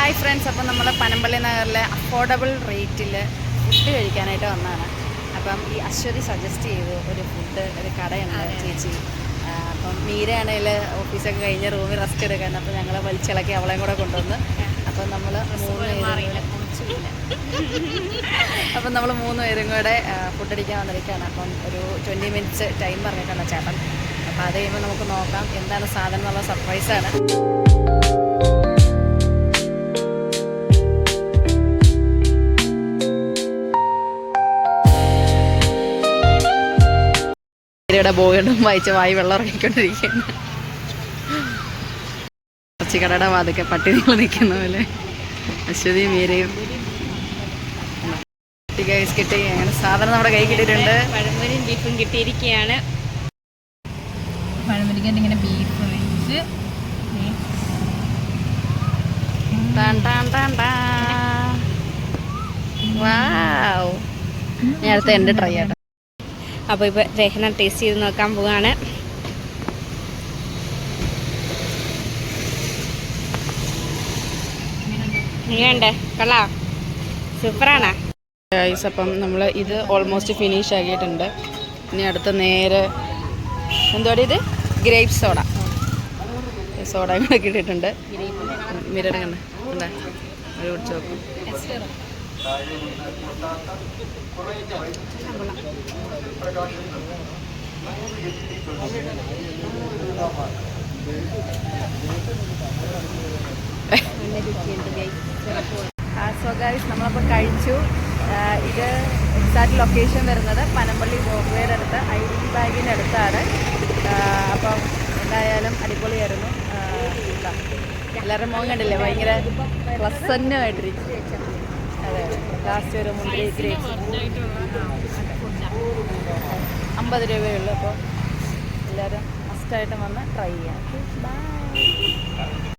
Hi friends, അപ്പം നമ്മൾ പനമ്പള്ളി നഗറിലെ അഫോർഡബിൾ റേറ്റിൽ ഫുഡ് കഴിക്കാനായിട്ട് വന്നതാണ്. അപ്പം ഈ അശ്വതി സജസ്റ്റ് ചെയ്തു ഒരു കടയുണ്ട് ചേച്ചി. അപ്പം മീരയാണെങ്കിൽ ഓഫീസൊക്കെ കഴിഞ്ഞ് റൂമിൽ റെസ്റ്റ് എടുക്കാൻ, അപ്പം ഞങ്ങൾ വലിച്ചിളക്കി അവളെയും കൂടെ കൊണ്ടുവന്ന്. അപ്പം നമ്മൾ മൂന്ന് പേരും കൂടെ ഫുഡ് അടിക്കാൻ വന്നിരിക്കുകയാണ്. അപ്പം ഒരു 20 മിനിറ്റ്സ് ടൈം പറഞ്ഞിട്ടുണ്ട് ചേട്ടൻ. അപ്പം അത് കഴിയുമ്പോൾ നമുക്ക് നോക്കാം എന്താണ് സാധനം എന്നുള്ള സർപ്രൈസാണ്. ഇവിടെ ബോഗണ്ടും വായിച്ച് വെള്ളം ഇറങ്ങിക്കൊണ്ടിരിക്കുകയാണ്. ഇറച്ചിക്കടയുടെ വാതൊക്കെ പട്ടിണികൾ നിൽക്കുന്ന പോലെ അശ്വതി മീരയും കിട്ടി. അങ്ങനെ സാധനം നമ്മുടെ കൈ കിട്ടിയിട്ടുണ്ട്. പഴംപൊരിയും ബീഫും കിട്ടിയിരിക്കുകയാണ്. പഴംപൊരിക്കാണ്ട് ഇങ്ങനെ ബീഫ് വെച്ച് നേരത്തെ എൻ്റെ ട്രൈ ആട്ടോ. അപ്പോൾ ഇപ്പോൾ രഹന ടേസ്റ്റ് ചെയ്ത് നോക്കാൻ പോവാണ്. എങ്ങനെയുണ്ട്? കൊള്ളാം, സൂപ്പറാണ്. അപ്പം നമ്മൾ ഇത് ഓൾമോസ്റ്റ് ഫിനിഷ് ആക്കിയിട്ടുണ്ട്. ഇനി അടുത്ത നേരെ എന്തുവാടി ഇത് ഗ്രേപ്പ് സോഡ കൂടെ ഇട്ടിട്ടുണ്ട്. മിരടെ കണ്ട ഒരു കുടിച്ച് നോക്കും. സോ ഗൈസ്, നമ്മളപ്പോൾ കഴിച്ചു. ഇത് എക്സാക്ട് ലൊക്കേഷൻ വരുന്നത് പനമ്പള്ളി വോക്ക്വേയുടെ അടുത്ത് ID ബാഗിൻ്റെ അടുത്താണ്. അപ്പം എന്തായാലും അടിപൊളിയായിരുന്നു. എല്ലാവരും മോൻ കണ്ടില്ലേ, ഭയങ്കര പ്ലസന്റുമായിട്ടിരിക്കും. അതെ, ലാസ്റ്റ് ഒരു മുന്തിരി ഗ്രേപ്സ് 50 രൂപയുള്ളൂ. അപ്പോൾ എല്ലാവരും മസ്റ്റായിട്ടും വന്ന് ട്രൈ ചെയ്യാം. ബൈ.